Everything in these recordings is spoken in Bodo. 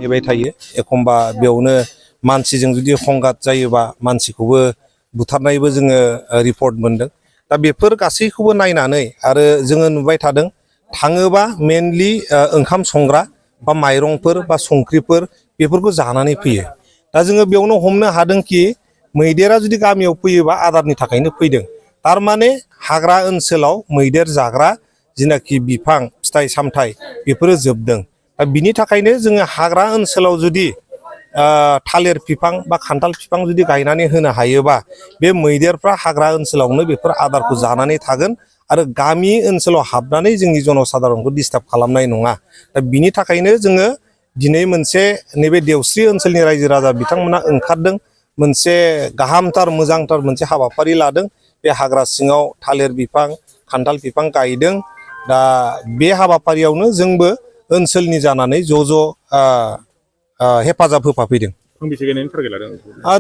नेबाय थायो एखमबा बेयावनो मानसिजों जुदि संघात जायोबा मानसिखौबो बुथारनायबो जोङो रिपर्ट मोनदों दा बेफोर गासैखौबो नायनानै आरो जोङो नुबाय थादों थाङोबा मेनलि ओंखाम संग्रा बा माइरंफोर बा संख्रिफोर बेफोरखौ जानानै फैयो दा जोङो बेयावनो हमनो हादोंखि मैदेरा जुदि गामियाव फैयोबा आदारनि थाखायनो फैदों थारमाने हाग्रा ओनसोलाव मैदेर जाग्रा जिनाखि बिफां फिथाइ सामथाइ बेफोरो जोबदों दा बिनि थाखायनो जोङो हाग्रा ओनसोलाव जुदि थालिर बिफां बा खान्थाल बिफां जुदि गायनानै होनो हायोबा बे मैदेरफ्रा हाग्रा ओनसोलावनो बेफोर आदारखौ जानानै थागोन आरो गामि ओनसोलाव हाबनानै जोंनि जनसाधारणखौ डिस्टार्ब खालामनाय नङा दा बिनि थाखायनो जोङो दिनै मोनसे नैबे देवस्रि ओनसोलनि रायजो राजा बिथांमोना ओंखारदों मोनसे गाहामथार मोजांथार मोनसे हाबाफारि लादों बे हाग्रा सिङाव थालिर बिफां खान्थाल बिफां गायदों दा बे हाबाफारियावनो जोंबो ओनसोलनि जानानै ज' हेफाजाब होफाफैदों।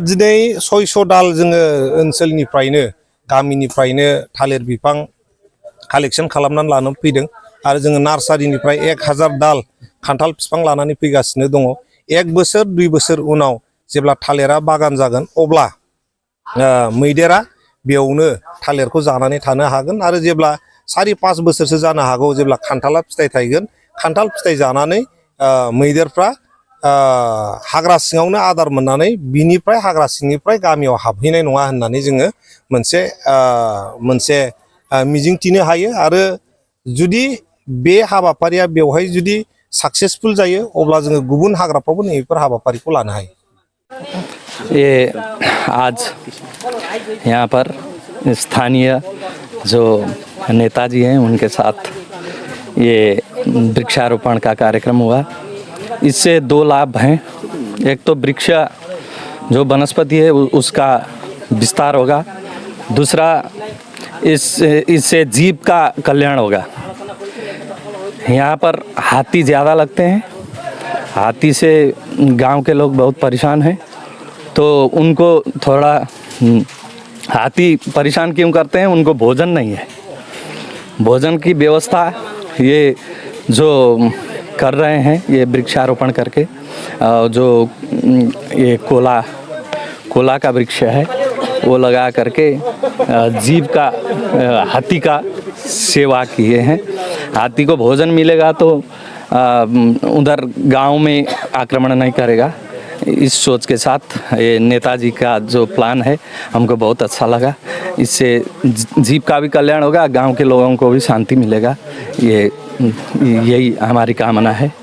दिनै 600 दाल जोङो ओनसोलनिफ्रायनो गामिनिफ्रायनो थालिर बिफां कालेक्सन खालामनानै लानानै फैदों आरो जोङो नार्सारिनिफ्राय 1000 दाल खान्थाल बिफां लानानै फैगासिनो दङ 1 बोसोर 2 बोसोर उनाव जेब्ला थालिरा बागान जागोन अब्ला मैदेरा बेयावनो थालिरखौ जानानै थानो हागोन आरो जेब्ला 4-5 बोसोरसो जानो हागौ जेब्ला खान्थाला फिथाइ थायगोन खान्थाल फिथाइ जानानै मैदेरफ्रा हाग्रा सिङावनो आदार मोननानै बिनिफ्राय हाग्रा सिंनिफ्राय गामियाव हाबहैनाय नङा होननानै जोङो मोनसे मिजिंथिनो हायो आरो जुदि बे हाबाफारिया बेवहाय जुदि सक्सेसफुल जायो अब्ला जोङो गुबुन हाग्राफ्रावबो नैबेफोर हाबाफारिखौ लानो हायो। ये आज यहाँ पर स्थानीय जो नेताजी हैं उनके साथ ये वृक्षारोपण का कार्यक्रम हुआ। इससे 2 लाभ हैं। एक तो वृक्ष जो वनस्पति है उसका विस्तार होगा, दूसरा इससे जीव का कल्याण होगा। यहाँ पर हाथी ज़्यादा लगते हैं, हाथी से गांव के लोग बहुत परेशान हैं, तो उनको थोड़ा हाथी परेशान क्यों करते हैं, उनको भोजन नहीं है, भोजन की व्यवस्था ये जो कर रहे हैं ये वृक्षारोपण करके जो ये कोला का वृक्ष है वो लगा करके जीव का हाथी का सेवा किए हैं। हाथी को भोजन मिलेगा तो उधर गांव में आक्रमण नहीं करेगा। इस सोच के साथ ये नेताजी का जो प्लान है हमको बहुत अच्छा लगा। इससे जीव का भी कल्याण होगा, गांव के लोगों को भी शांति मिलेगा। यही हमारी कामना है।